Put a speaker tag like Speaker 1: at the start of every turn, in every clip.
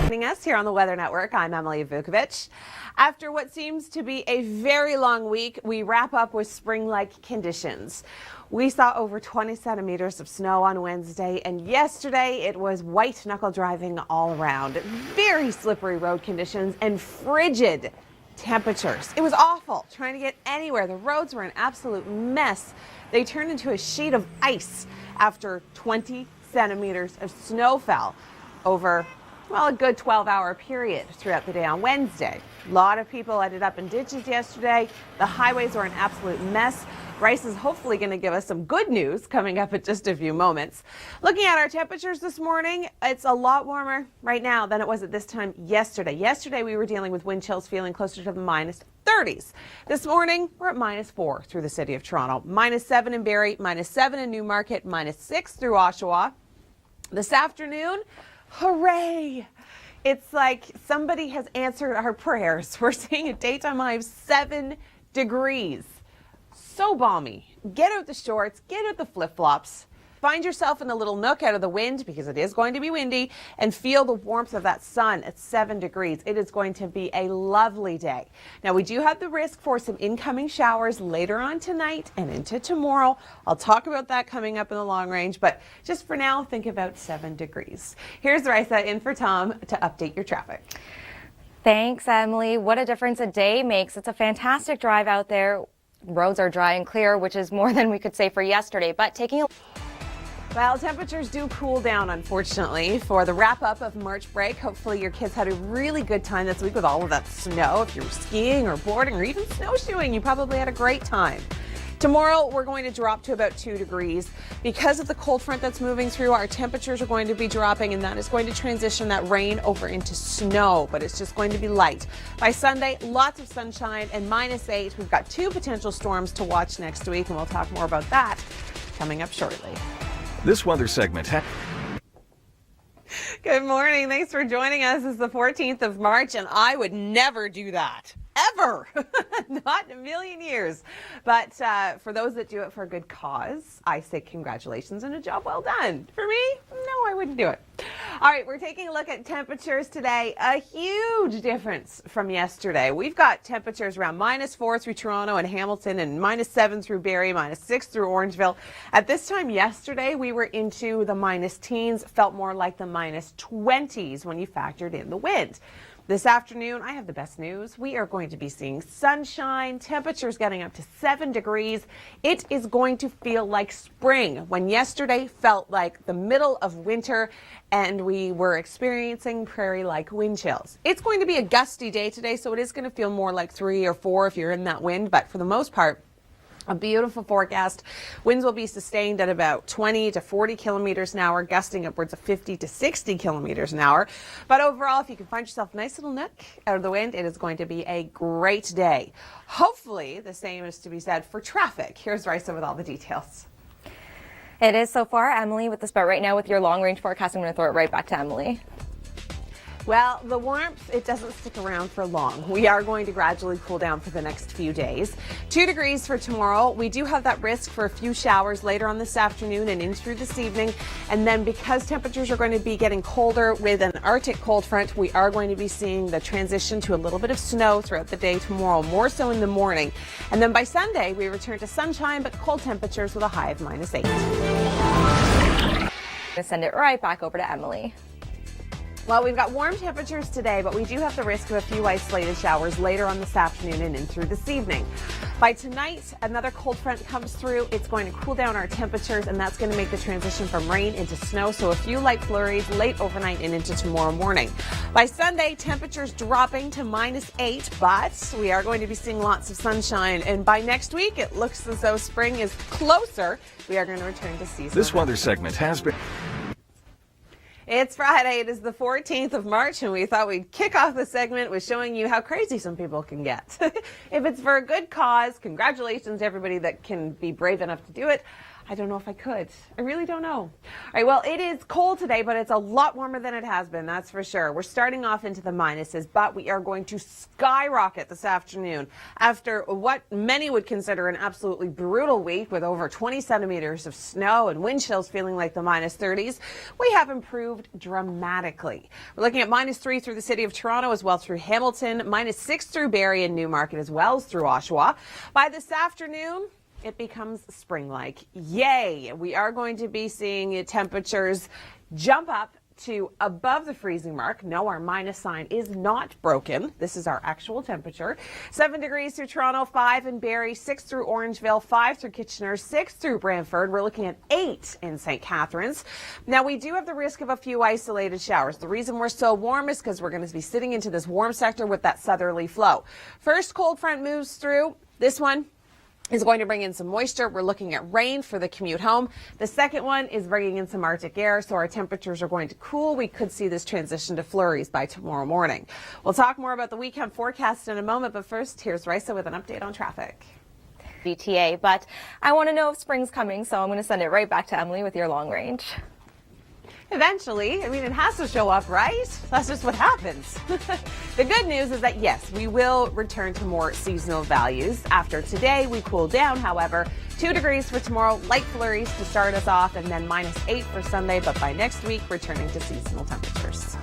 Speaker 1: Joining us here on the Weather Network, I'm Emily Vukovic. After what seems to be a very long week, we wrap up with spring-like conditions. We saw over 20 centimeters of snow on Wednesday, and yesterday it was white knuckle driving all around. Very slippery road conditions and frigid temperatures. It was awful trying to get anywhere. The roads were an absolute mess. They turned into a sheet of ice after 20 centimeters of snow fell over, well, a good 12-hour period throughout the day on Wednesday. A lot of people ended up in ditches yesterday. The highways were an absolute mess. Bryce is hopefully going to give us some good news coming up in just a few moments. Looking at our temperatures this morning, it's a lot warmer right now than it was at this time yesterday. Yesterday we were dealing with wind chills feeling closer to the minus 30s. This morning we're at -4 through the city of Toronto, -7 in Barrie, -7 in Newmarket, -6 through Oshawa. This afternoon, hooray! It's like somebody has answered our prayers. We're seeing a daytime high of 7 degrees. So balmy. Get out the shorts, get out the flip-flops. Find yourself in a little nook out of the wind because it is going to be windy, and feel the warmth of that sun at 7 degrees. It is going to be a lovely day. Now, we do have the risk for some incoming showers later on tonight and into tomorrow. I'll talk about that coming up in the long range, but just for now, think about 7 degrees. Here's Risa in for Tom to update your traffic.
Speaker 2: Thanks, Emily. What a difference a day makes. It's a fantastic drive out there. Roads are dry and clear, which is more than we could say for yesterday, but taking a
Speaker 1: well, temperatures do cool down, unfortunately, for the wrap-up of March break. Hopefully your kids had a really good time this week with all of that snow. If you were skiing or boarding or even snowshoeing, you probably had a great time. Tomorrow, we're going to drop to about 2 degrees. Because of the cold front that's moving through, our temperatures are going to be dropping, and that is going to transition that rain over into snow, but it's just going to be light. By Sunday, lots of sunshine and -8. We've got 2 potential storms to watch next week, and we'll talk more about that coming up shortly.
Speaker 3: This weather segment.
Speaker 1: Good morning. Thanks for joining us. It's the 14th of March, and I would never do that. Ever. Not in a million years. But for those that do it for a good cause, I say congratulations and a job well done. For me, no, I wouldn't do it. All right, we're taking a look at temperatures today. A huge difference from yesterday. We've got temperatures around -4 through Toronto and Hamilton, and -7 through Barrie, -6 through Orangeville. At this time yesterday, we were into the minus teens, felt more like the -20s when you factored in the wind. This afternoon, I have the best news. We are going to be seeing sunshine, temperatures getting up to 7 degrees. It is going to feel like spring, when yesterday felt like the middle of winter and we were experiencing prairie-like wind chills. It's going to be a gusty day today, so it is going to feel more like 3 or 4 if you're in that wind, but for the most part, a beautiful forecast. Winds will be sustained at about 20 to 40 kilometers an hour, gusting upwards of 50 to 60 kilometers an hour. But overall, if you can find yourself a nice little nook out of the wind, it is going to be a great day. Hopefully, the same is to be said for traffic. Here's Risa with all the details.
Speaker 2: It is so far, Emily, with the start right now with your long-range forecast. I'm going to throw it right back to Emily.
Speaker 1: Well, the warmth, it doesn't stick around for long. We are going to gradually cool down for the next few days. 2 degrees for tomorrow. We do have that risk for a few showers later on this afternoon and in through this evening. And then because temperatures are going to be getting colder with an Arctic cold front, we are going to be seeing the transition to a little bit of snow throughout the day tomorrow, more so in the morning. And then by Sunday, we return to sunshine, but cold temperatures with a high of -8.
Speaker 2: I'm going to send it right back over to Emily.
Speaker 1: Well, we've got warm temperatures today, but we do have the risk of a few isolated showers later on this afternoon and in through this evening. By tonight, another cold front comes through. It's going to cool down our temperatures, and that's going to make the transition from rain into snow. So a few light flurries late overnight and into tomorrow morning. By Sunday, temperatures dropping to -8, but we are going to be seeing lots of sunshine. And by next week, it looks as though spring is closer. We are going to return to season.
Speaker 3: This weather segment has been...
Speaker 1: It's Friday. It is the 14th of March, and we thought we'd kick off the segment with showing you how crazy some people can get. If it's for a good cause, congratulations to everybody that can be brave enough to do it. I don't know if I could. I really don't know. All right, well, it is cold today, but it's a lot warmer than it has been, that's for sure. We're starting off into the minuses, but we are going to skyrocket this afternoon after what many would consider an absolutely brutal week with over 20 centimeters of snow and wind chills feeling like the minus 30s. We have improved dramatically. We're looking at -3 through the city of Toronto as well through Hamilton, -6 through Barrie and Newmarket as well as through Oshawa. By this afternoon, it becomes spring-like. Yay! We are going to be seeing temperatures jump up to above the freezing mark. No, our minus sign is not broken. This is our actual temperature. 7 degrees through Toronto, 5 in Barrie, 6 through Orangeville, 5 through Kitchener, 6 through Brantford. We're looking at 8 in St. Catharines. Now, we do have the risk of a few isolated showers. The reason we're so warm is because we're going to be sitting into this warm sector with that southerly flow. First cold front moves through. This one is going to bring in some moisture. We're looking at rain for the commute home. The second one is bringing in some Arctic air, so our temperatures are going to cool. We could see this transition to flurries by tomorrow morning. We'll talk more about the weekend forecast in a moment, but first, here's Risa with an update on traffic.
Speaker 2: GTA, but I want to know if spring's coming, so I'm going to send it right back to Emily with your long range.
Speaker 1: Eventually, I mean, it has to show up, right? That's just what happens. The good news is that, yes, we will return to more seasonal values. After today, we cool down, however. 2 degrees for tomorrow, light flurries to start us off, and then -8 for Sunday. But by next week, returning to seasonal temperatures.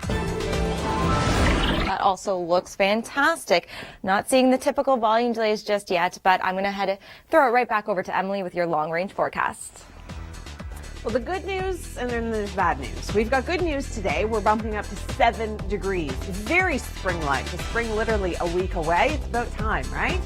Speaker 2: That also looks fantastic. Not seeing the typical volume delays just yet, but I'm going to throw it right back over to Emily with your long range forecast.
Speaker 1: Well, the good news, and then there's bad news. We've got good news today. We're bumping up to 7 degrees. Very spring-like. The spring literally a week away. It's about time, right?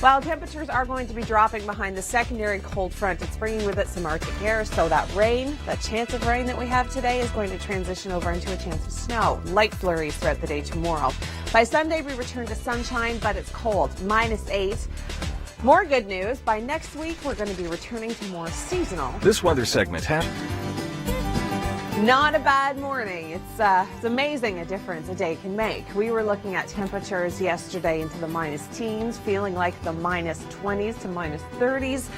Speaker 1: While temperatures are going to be dropping behind the secondary cold front, it's bringing with it some Arctic air. So that rain, that chance of rain that we have today is going to transition over into a chance of snow. Light flurries throughout the day tomorrow. By Sunday, we return to sunshine, but it's cold. -8. More good news, by next week, we're going to be returning to more seasonal.
Speaker 3: This weather segment has...
Speaker 1: Not a bad morning. It's amazing a difference a day can make. We were looking at temperatures yesterday into the minus teens, feeling like the minus 20s to minus 30s.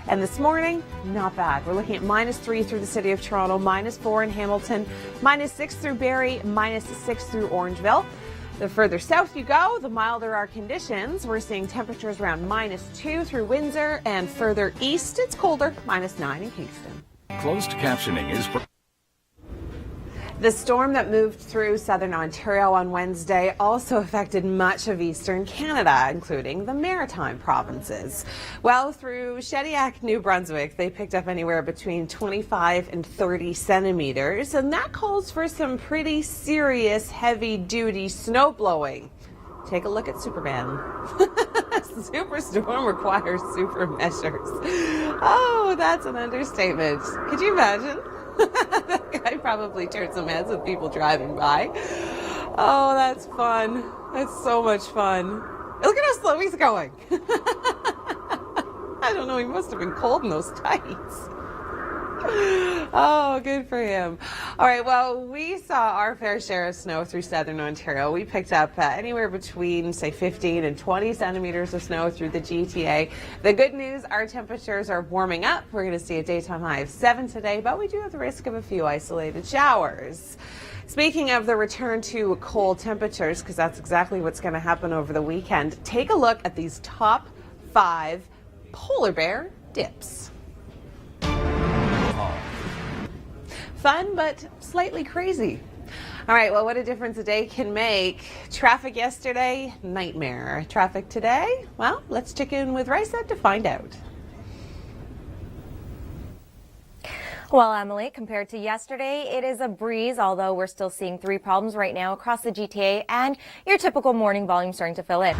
Speaker 1: And this morning, not bad. We're looking at -3 through the city of Toronto, -4 in Hamilton, -6 through Barrie, -6 through Orangeville. The further south you go, the milder our conditions. We're seeing temperatures around -2 through Windsor, and further east, it's colder, -9 in Kingston.
Speaker 3: Closed captioning is...
Speaker 1: The storm that moved through southern Ontario on Wednesday also affected much of eastern Canada, including the maritime provinces. Well, through Shediac, New Brunswick, they picked up anywhere between 25 and 30 centimeters, and that calls for some pretty serious heavy-duty snow blowing. Take a look at Superman. Superstorm requires super measures. Oh, that's an understatement. Could you imagine? That guy probably turned some heads with people driving by. Oh, that's fun. That's so much fun. Look at how slow he's going. I don't know, he must have been cold in those tights. Oh, good for him. All right, well, we saw our fair share of snow through southern Ontario. We picked up anywhere between, say, 15 and 20 centimeters of snow through the GTA. The good news, our temperatures are warming up. We're going to see a daytime high of 7 today, but we do have the risk of a few isolated showers. Speaking of the return to cold temperatures, because that's exactly what's going to happen over the weekend, take a look at these top 5 polar bear dips. Fun, but slightly crazy. All right, well, what a difference a day can make. Traffic yesterday, nightmare. Traffic today, well, let's check in with Risa to find out.
Speaker 2: Well, Emily, compared to yesterday, it is a breeze, although we're still seeing 3 problems right now across the GTA and your typical morning volume starting to fill in.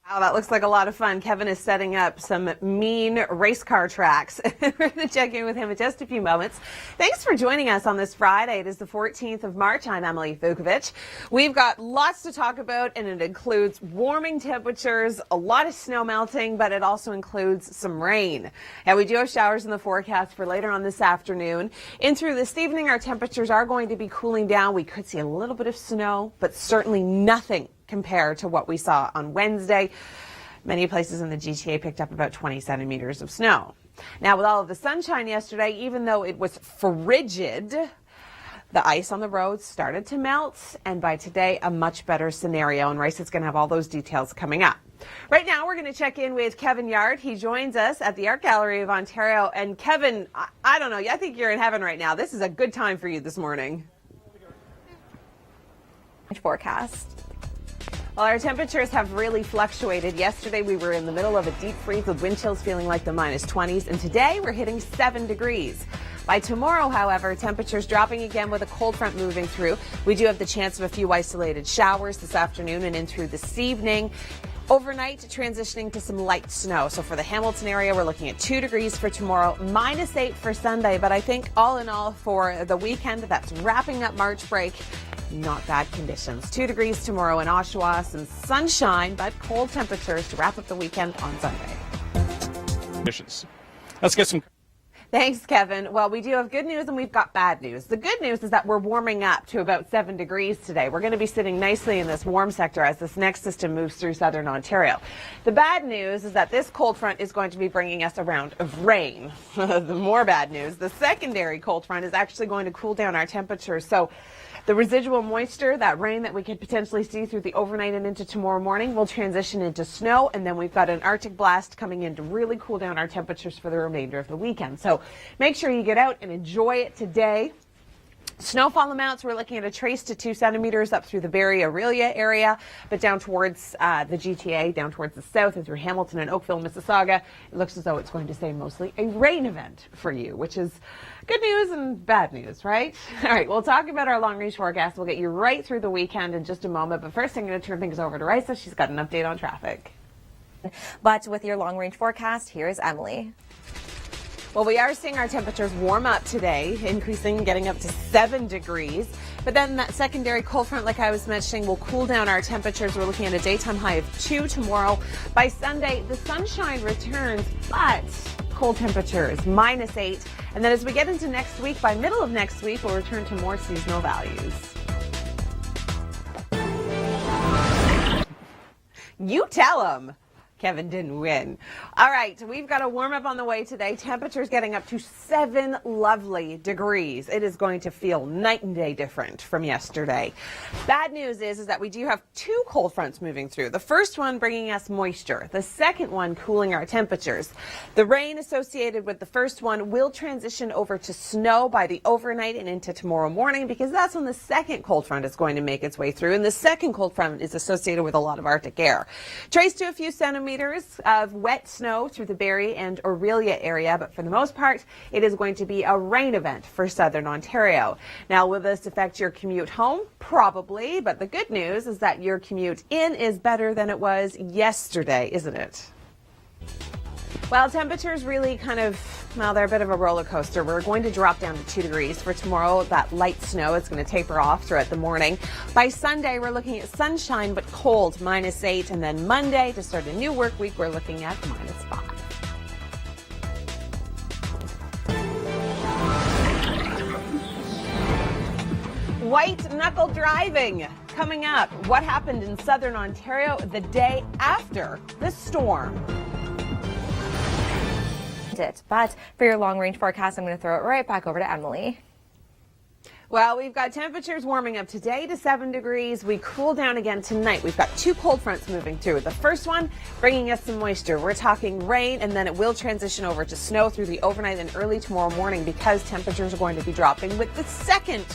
Speaker 1: Wow, that looks like a lot of fun. Kevin is setting up some mean race car tracks. We're going to check in with him in just a few moments. Thanks for joining us on this Friday. It is the 14th of March. I'm Emily Vukovic. We've got lots to talk about, and it includes warming temperatures, a lot of snow melting, but it also includes some rain. And we do have showers in the forecast for later on this afternoon. In through this evening, our temperatures are going to be cooling down. We could see a little bit of snow, but certainly nothing compared to what we saw on Wednesday. Many places in the GTA picked up about 20 centimeters of snow. Now, with all of the sunshine yesterday, even though it was frigid, the ice on the roads started to melt, and by today, a much better scenario. And Rice is going to have all those details coming up. Right now, we're going to check in with Kevin Yard. He joins us at the Art Gallery of Ontario. And Kevin, I don't know, I think you're in heaven right now. This is a good time for you this morning.
Speaker 2: Forecast.
Speaker 1: Well, our temperatures have really fluctuated. Yesterday, we were in the middle of a deep freeze with wind chills feeling like the -20s, and today we're hitting 7 degrees. By tomorrow, however, temperatures dropping again with a cold front moving through. We do have the chance of a few isolated showers this afternoon and in through this evening. Overnight, transitioning to some light snow. So for the Hamilton area, we're looking at 2 degrees for tomorrow, -8 for Sunday. But I think all in all for the weekend that's wrapping up March break, not bad conditions. 2 degrees tomorrow in Oshawa, some sunshine, but cold temperatures to wrap up the weekend on Sunday.
Speaker 4: Let's get some.
Speaker 1: Thanks, Kevin. Well, we do have good news and we've got bad news. The good news is that we're warming up to about 7 degrees today. We're going to be sitting nicely in this warm sector as this next system moves through southern Ontario. The bad news is that this cold front is going to be bringing us a round of rain. The more bad news, the secondary cold front is actually going to cool down our temperatures. So the residual moisture, that rain that we could potentially see through the overnight and into tomorrow morning, will transition into snow. And then we've got an Arctic blast coming in to really cool down our temperatures for the remainder of the weekend. So make sure you get out and enjoy it today. Snowfall amounts, we're looking at a trace to 2 centimeters up through the Barrie Aurelia area, but down towards the GTA, down towards the south and through Hamilton and Oakville, Mississauga, it looks as though it's going to stay mostly a rain event for you, which is good news and bad news, right? All right, we'll talk about our long-range forecast. We'll get you right through the weekend in just a moment, but first I'm going to turn things over to Risa. She's got an update on traffic.
Speaker 2: But with your long-range forecast, here is Emily.
Speaker 1: Well, we are seeing our temperatures warm up today, increasing, getting up to 7 degrees. But then that secondary cold front, like I was mentioning, will cool down our temperatures. We're looking at a daytime high of 2 tomorrow. By Sunday, the sunshine returns, but cold temperatures, -8. And then as we get into next week, by middle of next week, we'll return to more seasonal values. You tell them. Kevin didn't win. All right, we've got a warm up on the way today. Temperatures getting up to 7 lovely degrees. It is going to feel night and day different from yesterday. Bad news is that we do have 2 cold fronts moving through. The first one bringing us moisture. The second one cooling our temperatures. The rain associated with the first one will transition over to snow by the overnight and into tomorrow morning, because that's when the second cold front is going to make its way through. And the second cold front is associated with a lot of Arctic air. Trace to a few centimeters of wet snow through the Barrie and Aurelia area, but for the most part, it is going to be a rain event for southern Ontario. Now, will this affect your commute home? Probably, but the good news is that your commute in is better than it was yesterday, isn't it? Well, temperatures really they're a bit of a roller coaster. We're going to drop down to 2 degrees for tomorrow. That light snow is going to taper off throughout the morning. By Sunday, we're looking at sunshine but cold, -8. And then Monday, to start a new work week, we're looking at -5. White knuckle driving coming up. What happened in southern Ontario the day after the storm?
Speaker 2: But for your long-range forecast, I'm going to throw it right back over to Emily.
Speaker 1: Well, we've got temperatures warming up today to 7 degrees. We cool down again tonight. We've got 2 cold fronts moving through. The first one bringing us some moisture. We're talking rain, and then it will transition over to snow through the overnight and early tomorrow morning, because temperatures are going to be dropping with the second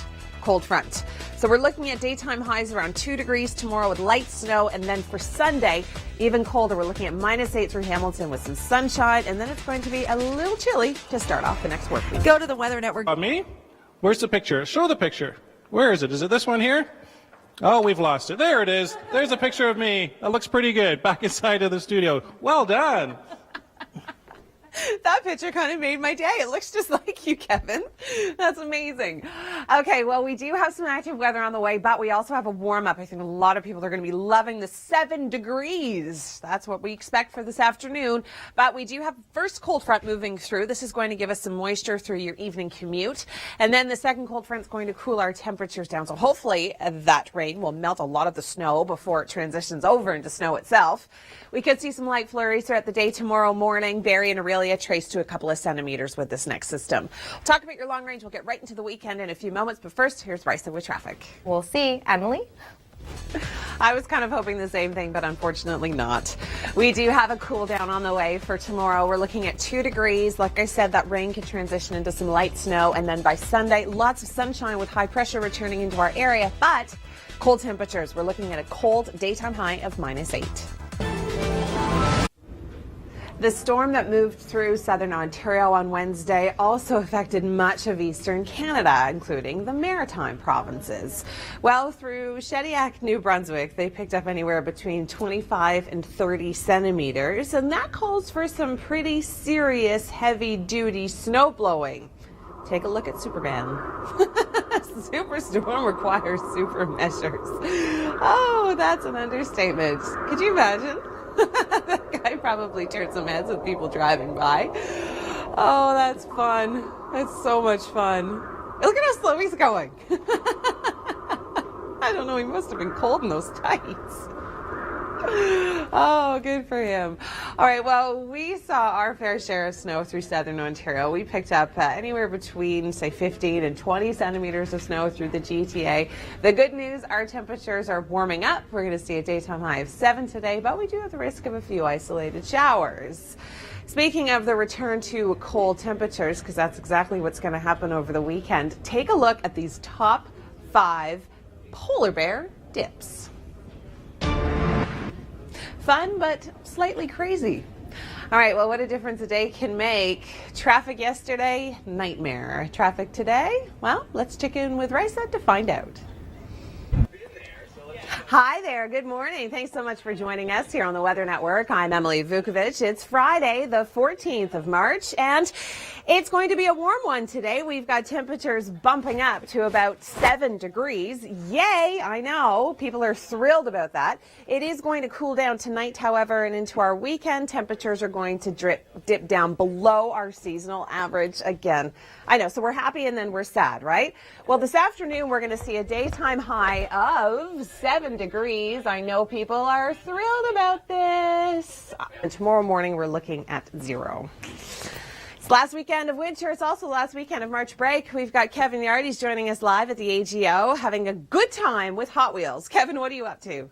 Speaker 1: cold front. So we're looking at daytime highs around 2 degrees tomorrow with light snow, and then for Sunday, even colder. We're looking at -8 through Hamilton with some sunshine, and then it's going to be a little chilly to start off the next work week. Go to the Weather Network.
Speaker 4: Me? Where's the picture? Show the picture. Where is it? Is it this one here? Oh, we've lost it. There it is. There's a picture of me. That looks pretty good. Back inside of the studio. Well done.
Speaker 1: That picture kind of made my day. It looks just like you, Kevin. That's amazing. Okay, well, we do have some active weather on the way, but we also have a warm up. I think a lot of people are going to be loving the 7 degrees. That's what we expect for this afternoon. But we do have the first cold front moving through. This is going to give us some moisture through your evening commute. And then the second cold front is going to cool our temperatures down. So hopefully that rain will melt a lot of the snow before it transitions over into snow itself. We could see some light flurries throughout the day tomorrow morning. Barrie and Aurelia traced to a couple of centimeters with this next system. We'll talk about your long range. We'll get right into the weekend in a few moments. But first, here's Risa with traffic.
Speaker 2: We'll see. Emily?
Speaker 1: I was kind of hoping the same thing, but unfortunately not. We do have a cool down on the way for tomorrow. We're looking at 2 degrees. Like I said, that rain could transition into some light snow. And then by Sunday, lots of sunshine with high pressure returning into our area. But cold temperatures. We're looking at a cold daytime high of -8. The storm that moved through southern Ontario on Wednesday also affected much of eastern Canada, including the maritime provinces. Well, through Shediac, New Brunswick, they picked up anywhere between 25 and 30 centimeters, and that calls for some pretty serious heavy-duty snow blowing. Take a look at Superman. Superstorm requires super measures. Oh, that's an understatement. Could you imagine? That guy probably turned some heads with people driving by. Oh, that's fun. That's so much fun. Look at how slow he's going. I don't know, he must have been cold in those tights. Oh, good for him. All right, well, we saw our fair share of snow through southern Ontario. We picked up anywhere between, say, 15 and 20 centimeters of snow through the GTA. The good news, our temperatures are warming up. We're going to see a daytime high of 7 today, but we do have the risk of a few isolated showers. Speaking of the return to cold temperatures, because that's exactly what's going to happen over the weekend, take a look at these top 5 polar bear dips. Fun, but slightly crazy. All right, well, what a difference a day can make. Traffic yesterday, nightmare. Traffic today, well, let's check in with Risa to find out. Hi there. Good morning. Thanks so much for joining us here on the Weather Network. I'm Emily Vukovic. It's Friday, the 14th of March, and it's going to be a warm one today. We've got temperatures bumping up to about 7 degrees. Yay, I know. People are thrilled about that. It is going to cool down tonight, however, and into our weekend, temperatures are going to dip down below our seasonal average again. I know, so we're happy and then we're sad, right? Well, this afternoon, we're going to see a daytime high of 7 degrees. I know people are thrilled about this. And tomorrow morning, we're looking at 0. It's last weekend of winter. It's also last weekend of March break. We've got Kevin Yard. He's joining us live at the AGO, having a good time with Hot Wheels. Kevin, what are you up to?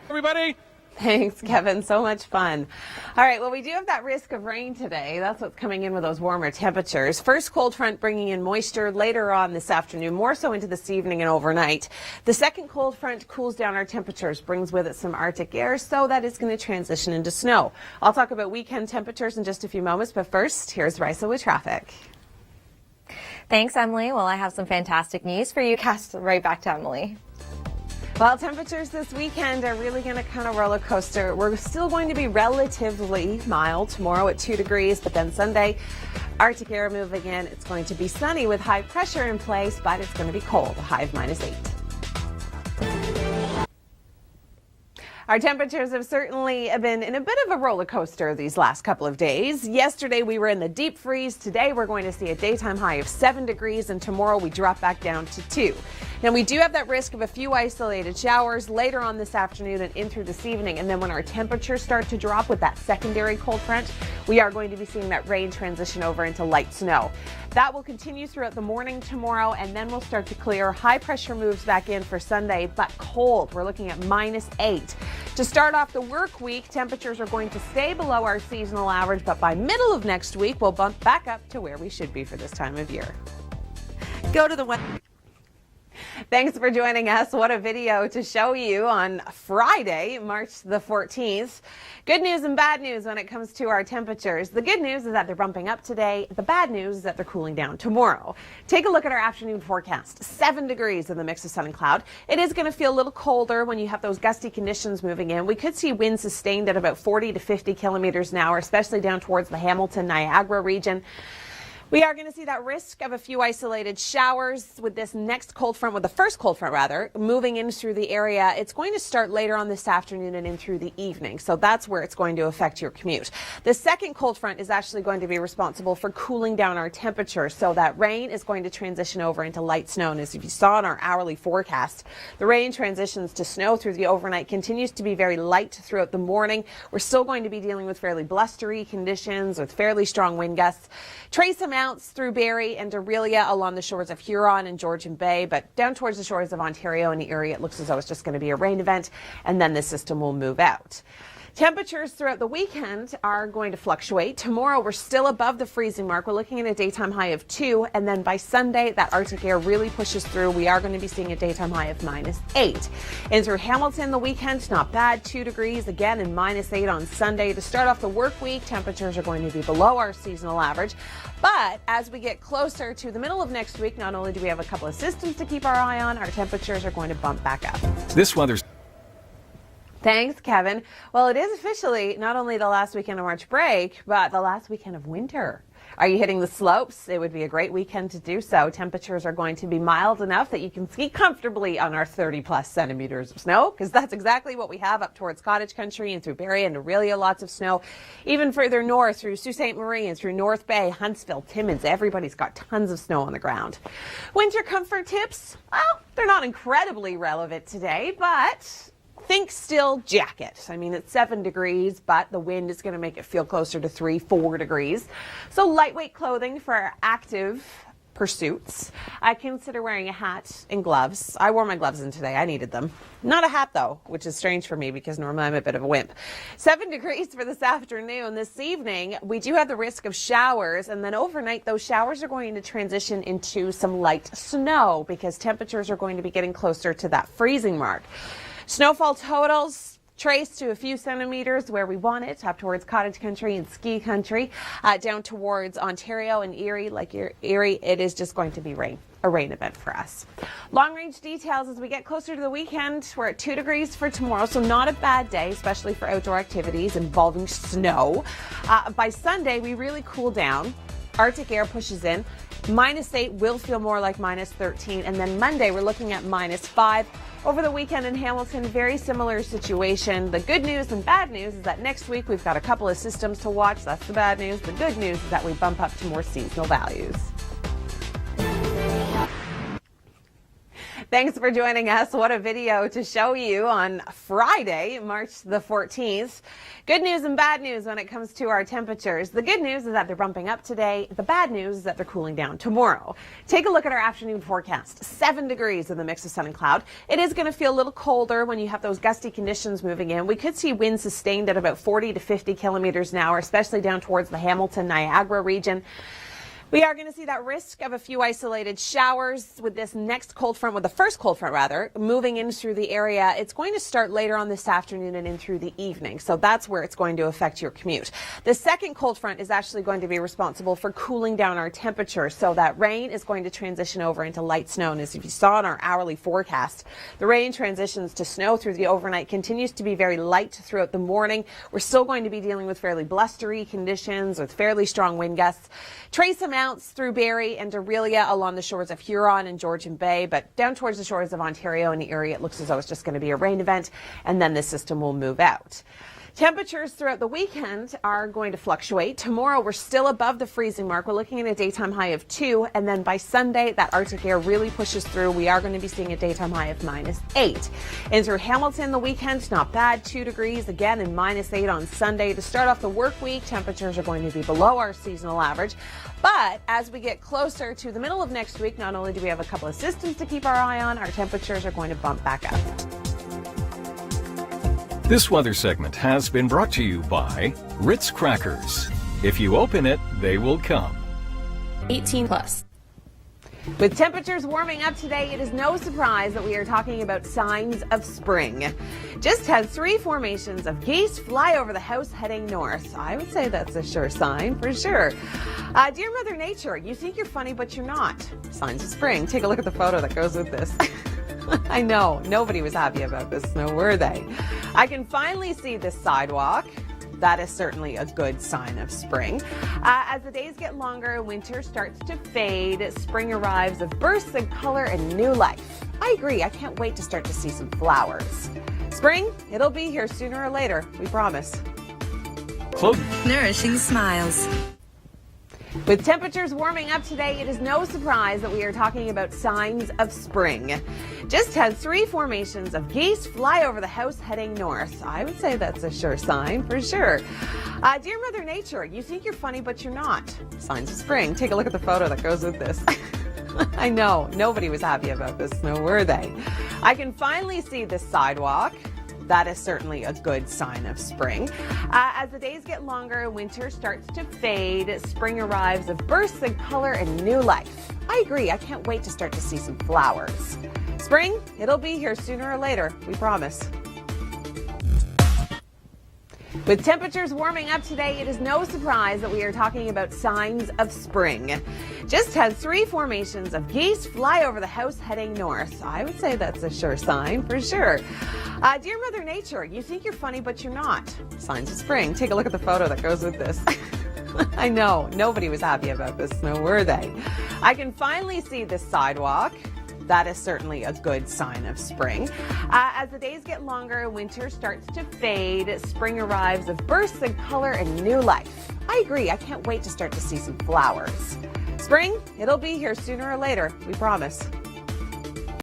Speaker 4: Everybody.
Speaker 1: Thanks, Kevin. So much fun. All right, well, we do have that risk of rain today. That's what's coming in with those warmer temperatures. First cold front bringing in moisture later on this afternoon, more so into this evening and overnight. The second cold front cools down our temperatures, brings with it some Arctic air, so that is going to transition into snow. I'll talk about weekend temperatures in just a few moments, but first, here's Risa with traffic.
Speaker 2: Thanks, Emily. Well, I have some fantastic news for you. Cast right back to Emily.
Speaker 1: Well, temperatures this weekend are really going to kind of roller coaster. We're still going to be relatively mild tomorrow at 2 degrees, but then Sunday, Arctic air moving in. It's going to be sunny with high pressure in place, but it's going to be cold, a high of -8. Our temperatures have certainly been in a bit of a roller coaster these last couple of days. Yesterday we were in the deep freeze. Today we're going to see a daytime high of 7 degrees, and tomorrow we drop back down to 2. Now we do have that risk of a few isolated showers later on this afternoon and in through this evening. And then when our temperatures start to drop with that secondary cold front, we are going to be seeing that rain transition over into light snow. That will continue throughout the morning tomorrow, and then we'll start to clear. High pressure moves back in for Sunday, but cold. We're looking at -8. To start off the work week, temperatures are going to stay below our seasonal average, but by middle of next week, we'll bump back up to where we should be for this time of year. Thanks for joining us. What a video to show you on Friday, March the 14th. Good news and bad news when it comes to our temperatures. The good news is that they're bumping up today. The bad news is that they're cooling down tomorrow. Take a look at our afternoon forecast. 7 degrees in the mix of sun and cloud. It is going to feel a little colder when you have those gusty conditions moving in. We could see winds sustained at about 40 to 50 kilometers an hour, especially down towards the Hamilton, Niagara region. We are going to see that risk of a few isolated showers with this next cold front, with the first cold front rather, moving in through the area. It's going to start later on this afternoon and in through the evening. So that's where it's going to affect your commute. The second cold front is actually going to be responsible for cooling down our temperature. So that rain is going to transition over into light snow. And as you saw in our hourly forecast, the rain transitions to snow through the overnight, continues to be very light throughout the morning. We're still going to be dealing with fairly blustery conditions with fairly strong wind gusts. Trace amounts through Barrie and Aurelia along the shores of Huron and Georgian Bay, but down towards the shores of Ontario and Erie, it looks as though it's just going to be a rain event, and then the system will move out. Temperatures throughout the weekend are going to fluctuate. Tomorrow, we're still above the freezing mark. We're looking at a daytime high of 2, and then by Sunday, that Arctic air really pushes through. We are going to be seeing a daytime high of -8. And through Hamilton, the weekend, not bad, 2 degrees again, and -8 on Sunday. To start off the work week, temperatures are going to be below our seasonal average. But as we get closer to the middle of next week, not only do we have a couple of systems to keep our eye on, our temperatures are going to bump back up.
Speaker 3: This weather's
Speaker 1: Thanks, Kevin. Well, it is officially not only the last weekend of March break, but the last weekend of winter. Are you hitting the slopes? It would be a great weekend to do so. Temperatures are going to be mild enough that you can ski comfortably on our 30+ centimeters of snow, because that's exactly what we have up towards Cottage Country and through Barrie and Aurelia, lots of snow. Even further north through Sault Ste. Marie and through North Bay, Huntsville, Timmins, everybody's got tons of snow on the ground. Winter comfort tips? Well, they're not incredibly relevant today, but think still jacket. I mean, it's 7 degrees, but the wind is going to make it feel closer to 3-4 degrees. So lightweight clothing for our active pursuits. I consider wearing a hat and gloves. I wore my gloves in today. I needed them. Not a hat, though, which is strange for me because normally I'm a bit of a wimp. 7 degrees for this afternoon. This evening, we do have the risk of showers, and then overnight, those showers are going to transition into some light snow because temperatures are going to be getting closer to that freezing mark. Snowfall totals traced to a few centimeters where we want it, up towards Cottage Country and Ski Country, down towards Ontario and Erie. Like Erie, it is just going to be a rain event for us. Long range details as we get closer to the weekend. We're at 2 degrees for tomorrow, so not a bad day, especially for outdoor activities involving snow. By Sunday, we really cool down. Arctic air pushes in. -8 will feel more like -13, and then Monday we're looking at -5. Over the weekend in Hamilton, very similar situation. The good news and bad news is that next week we've got a couple of systems to watch. That's the bad news. The good news is that we bump up to more seasonal values. Thanks for joining us. What a video to show you on Friday, March the 14th. Good news and bad news when it comes to our temperatures. The good news is that they're bumping up today. The bad news is that they're cooling down tomorrow. Take a look at our afternoon forecast. 7 degrees in the mix of sun and cloud. It is going to feel a little colder when you have those gusty conditions moving in. We could see winds sustained at about 40 to 50 kilometers an hour, especially down towards the Hamilton, Niagara region. We are going to see that risk of a few isolated showers with this next cold front, with the first cold front rather, moving in through the area. It's going to start later on this afternoon and in through the evening. So that's where it's going to affect your commute. The second cold front is actually going to be responsible for cooling down our temperature. So that rain is going to transition over into light snow. And as you saw in our hourly forecast, the rain transitions to snow through the overnight, continues to be very light throughout the morning. We're still going to be dealing with fairly blustery conditions with fairly strong wind gusts. Trace amounts through Barrie and Aurelia along the shores of Huron and Georgian Bay, but down towards the shores of Ontario and Erie, it looks as though it's just going to be a rain event, and then the system will move out. Temperatures throughout the weekend are going to fluctuate. Tomorrow, we're still above the freezing mark. We're looking at a daytime high of 2, and then by Sunday, that Arctic air really pushes through. We are going to be seeing a daytime high of -8. And through Hamilton, the weekend, not bad, 2 degrees again, and -8 on Sunday. To start off the work week, temperatures are going to be below our seasonal average. But as we get closer to the middle of next week, not only do we have a couple of systems to keep our eye on, our temperatures are going to bump back up.
Speaker 3: This weather segment has been brought to you by Ritz Crackers. If you open it, they will come.
Speaker 5: 18+.
Speaker 1: With temperatures warming up today, it is no surprise that we are talking about signs of spring. Just had 3 formations of geese fly over the house heading north. I would say that's a sure sign for sure. Dear Mother Nature, you think you're funny, but you're not. Signs of spring. Take a look at the photo that goes with this. I know, nobody was happy about this snow, were they? I can finally see this sidewalk. That is certainly a good sign of spring. As the days get longer, winter starts to fade. Spring arrives with bursts of color and new life. I agree. I can't wait to start to see some flowers. Spring, it'll be here sooner or later. We promise.
Speaker 5: Nourishing smiles.
Speaker 1: With temperatures warming up today, it is no surprise that we are talking about signs of spring. Just had 3 formations of geese fly over the house heading north. I would say that's a sure sign for sure. Dear Mother Nature, you think you're funny, but you're not. Signs of spring. Take a look at the photo that goes with this. I know, nobody was happy about this snow, were they? I can finally see this sidewalk. That is certainly a good sign of spring. As the days get longer, winter starts to fade. Spring arrives with bursts of color and new life. I agree. I can't wait to start to see some flowers. Spring, it'll be here sooner or later. We promise. With temperatures warming up today, it is no surprise that we are talking about signs of spring. Just had 3 formations of geese fly over the house heading north. I would say that's a sure sign for sure. Dear Mother Nature, you think you're funny, but you're not. Signs of spring. Take a look at the photo that goes with this. I know, nobody was happy about this snow, were they? I can finally see this sidewalk. That is certainly a good sign of spring. As the days get longer, winter starts to fade. Spring arrives with bursts of color and new life. I agree. I can't wait to start to see some flowers. Spring, it'll be here sooner or later. We promise.